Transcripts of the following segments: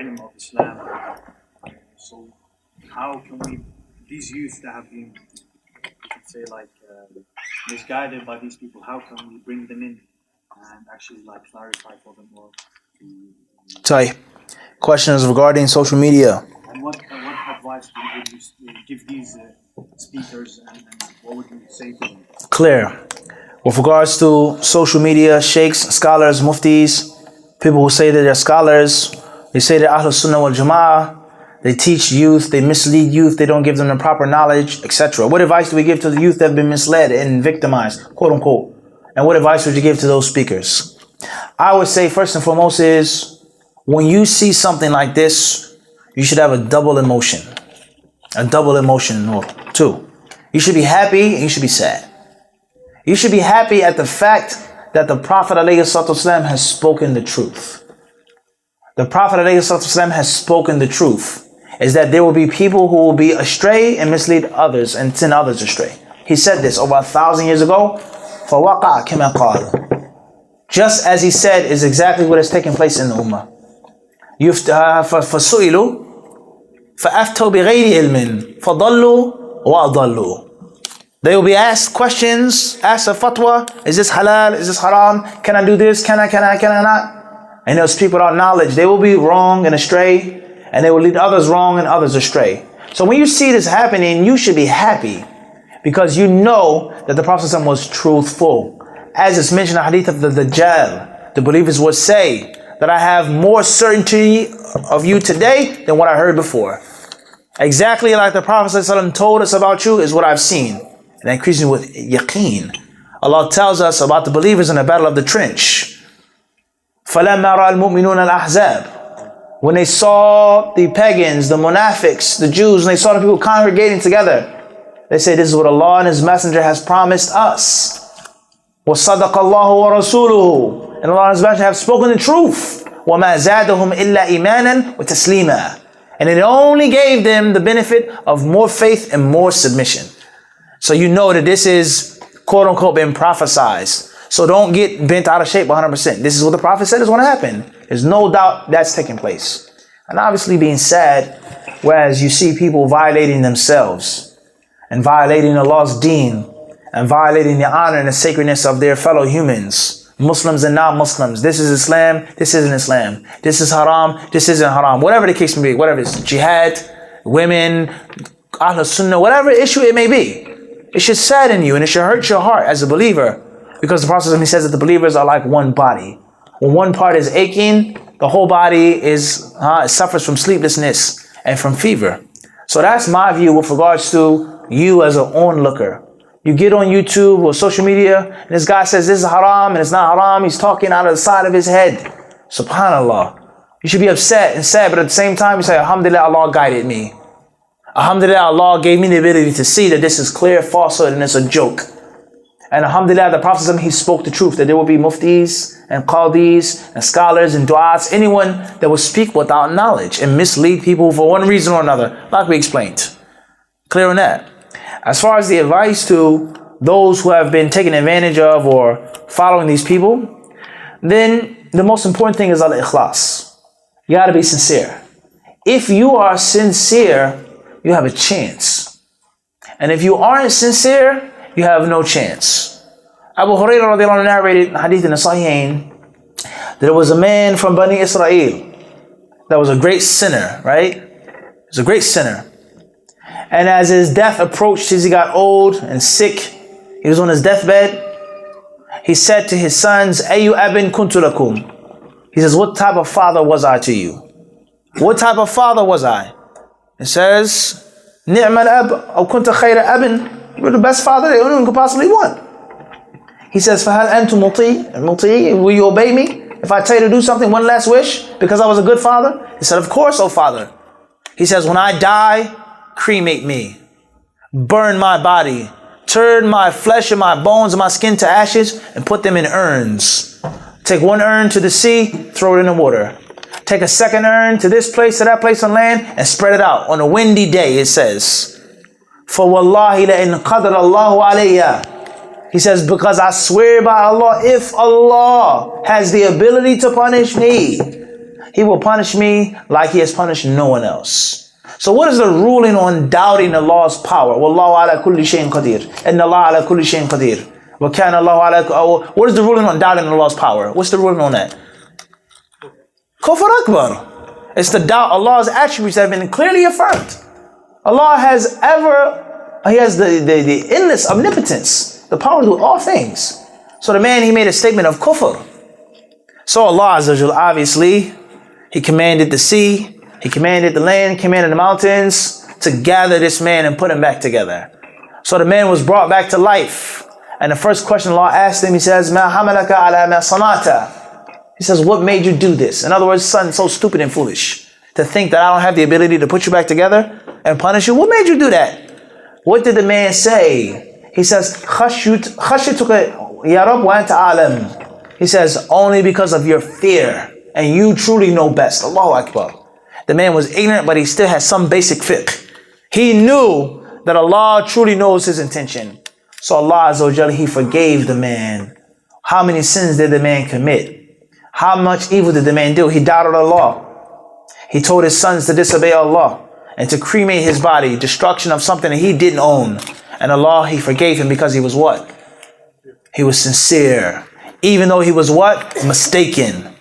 ilm of Islam. So how can we, these youth that have been, you could say like misguided by these people, how can we bring them in and actually like clarify for them more? Sorry. Questions regarding social media. And what advice would you give these speakers, and what would you say to them? Clear. With regards to social media, sheikhs, scholars, muftis, people who say that they're scholars, they say they're Ahlul Sunnah wal Jama'ah, they teach youth, they mislead youth, they don't give them the proper knowledge, etc. What advice do we give to the youth that have been misled and victimized, quote unquote? And what advice would you give to those speakers? I would say first and foremost is, when you see something like this, you should have a double emotion. A double emotion, or two. You should be happy and you should be sad. You should be happy at the fact that the Prophet ﷺ has spoken the truth. The Prophet ﷺ has spoken the truth. Is that there will be people who will be astray and mislead others and send others astray. He said this over 1,000 years ago. فَوَقَعَ كَمَا قَالَ. Just as he said is exactly what is taking place in the Ummah. فَسُئِلُوا فَأَفْتَوْا بِغَيْرِ عِلْمٍ فَضَلُّوا وَأَضَلُّوا. They will be asked questions, asked a fatwa, is this halal, is this haram, can I do this, can I not? And those people without knowledge, they will be wrong and astray, and they will lead others wrong and others astray. So when you see this happening, you should be happy, because you know that the Prophet ﷺ was truthful. As it's mentioned in the hadith of the Dajjal, the believers would say that I have more certainty of you today than what I heard before. Exactly like the Prophet ﷺ told us about you is what I've seen. And increasing with yaqeen. Allah tells us about the believers in the battle of the trench. فَلَمَّا رَأَى الْمُؤْمِنُونَ الْأَحْزَابِ. When they saw the pagans, the munafiqs, the Jews, and they saw the people congregating together, they say, this is what Allah and His Messenger has promised us. وَصَدَقَ اللَّهُ وَرَسُولُهُ. And Allah and His Messenger have spoken the truth. وَمَا زَادَهُمْ إِلَّا إِيمَانًا وَتَسْلِيمًا. And it only gave them the benefit of more faith and more submission. So you know that this is quote unquote been prophesized. So don't get bent out of shape 100%. This is what the Prophet said is going to happen. There's no doubt that's taking place. And obviously being sad, whereas you see people violating themselves and violating Allah's deen and violating the honor and the sacredness of their fellow humans, Muslims and non-Muslims. This is Islam, this isn't Islam. This is haram, this isn't haram. Whatever the case may be, whatever it is, jihad, women, Ahlul Sunnah, whatever issue it may be. It should sadden you and it should hurt your heart as a believer, because the Prophet says that the believers are like one body. When one part is aching, the whole body suffers from sleeplessness and from fever. So that's my view with regards to you as an onlooker. You get on YouTube or social media and this guy says this is haram and it's not haram. He's talking out of the side of his head. Subhanallah. You should be upset and sad, but at the same time you say, Alhamdulillah, Allah guided me. Alhamdulillah, Allah gave me the ability to see that this is clear falsehood and it's a joke. And Alhamdulillah, the Prophet, he spoke the truth, that there will be muftis and qadis and scholars and du'ats, anyone that will speak without knowledge and mislead people for one reason or another, like we explained. Clear on that. As far as the advice to those who have been taken advantage of or following these people, then the most important thing is al-ikhlas. You got to be sincere. If you are sincere, you have a chance. And if you aren't sincere, you have no chance. Abu Hurairah radiallahu anhu narrated in hadith in the Sahihain that there was a man from Bani Israel that was a great sinner, right? He was a great sinner. And as his death approached, as he got old and sick, he was on his deathbed, he said to his sons, Ayu abin kuntu lakum. He says, what type of father was I to you? What type of father was I? It says, Ni'mal ab, aw kunta khayra abin. You were the best father that anyone could possibly want. He says, Fahal antum muti, will you obey me? If I tell you to do something, one last wish, because I was a good father? He said, of course, O father. He says, when I die, cremate me. Burn my body. Turn my flesh and my bones and my skin to ashes and put them in urns. Take one urn to the sea, throw it in the water. Take a second urn to this place, to that place on land, and spread it out. On a windy day, it says, For wallahi la in qadar Allahu alayya. He says, because I swear by Allah, if Allah has the ability to punish me, He will punish me like He has punished no one else. So what is the ruling on doubting Allah's power? Wallahu ala kulli shayin qadir. Inna Allah ala kulli shayin qadir. Wa kana Allahu ala. What is the ruling on doubting Allah's power? What's the ruling on that? Kufr Akbar. It's the doubt Allah's attributes that have been clearly affirmed. Allah has He has the endless omnipotence, the power to do all things. So the man, he made a statement of kufr. So Allah Azza wa Jal, obviously, He commanded the sea, He commanded the land, commanded the mountains to gather this man and put him back together. So the man was brought back to life. And the first question Allah asked him, He says, Ma hamalaka ala ma sanata. He says, what made you do this? In other words, son, so stupid and foolish to think that I don't have the ability to put you back together and punish you. What made you do that? What did the man say? He says, khashituka ya Rabb wa anta alam. He says, only because of your fear, and you truly know best. Allahu Akbar. The man was ignorant, but he still had some basic fiqh. He knew that Allah truly knows his intention. So Allah Azza wa Jalla, He forgave the man. How many sins did the man commit? How much evil did the man do? He doubted Allah. He told his sons to disobey Allah and to cremate his body, destruction of something that he didn't own. And Allah, He forgave him because he was what? He was sincere. Even though he was what? Mistaken.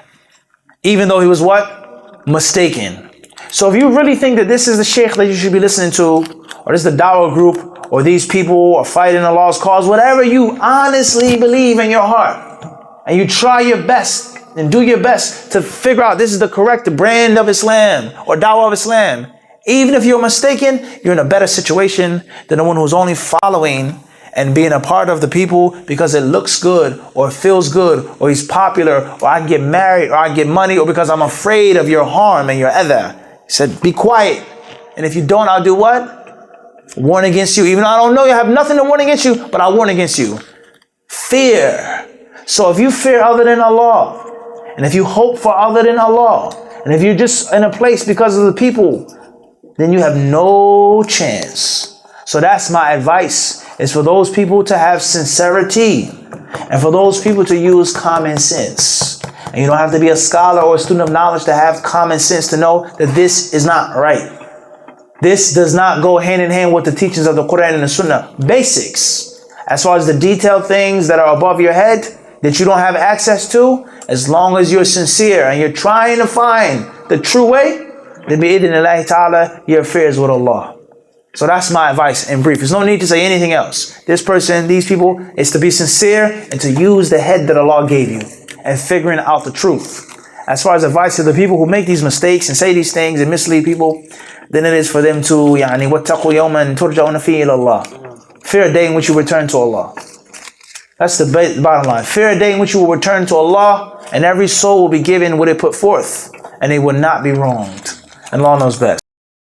Even though he was what? Mistaken. So if you really think that this is the sheikh that you should be listening to, or this is the dawah group, or these people are fighting Allah's cause, whatever you honestly believe in your heart, and you try your best and do your best to figure out this is the correct brand of Islam or dawah of Islam, even if you're mistaken, you're in a better situation than the one who's only following and being a part of the people because it looks good or feels good or he's popular or I can get married or I can get money or because I'm afraid of your harm and your adha. He said, be quiet. And if you don't, I'll do what? Warn against you. Even though I don't know you, I have nothing to warn against you, but I warn against you. Fear. So if you fear other than Allah, and if you hope for other than Allah, and if you're just in a place because of the people, then you have no chance. So that's my advice, is for those people to have sincerity and for those people to use common sense. And you don't have to be a scholar or a student of knowledge to have common sense to know that this is not right. This does not go hand in hand with the teachings of the Quran and the Sunnah. Basics. As far as the detailed things that are above your head that you don't have access to, as long as you're sincere and you're trying to find the true way, then bi-idhnillahi ta'ala, your affairs with Allah. So that's my advice in brief. There's no need to say anything else. This person, these people, is to be sincere and to use the head that Allah gave you and figuring out the truth. As far as advice to the people who make these mistakes and say these things and mislead people, then it is for them to وَاتَّقُوا يَوْمًا تُرْجَعُونَ فِيهِ إِلَى اللَّهِ. Fear a day in which you return to Allah. That's the bottom line. Fear a day in which you will return to Allah and every soul will be given what it put forth and they will not be wronged. And Allah knows best.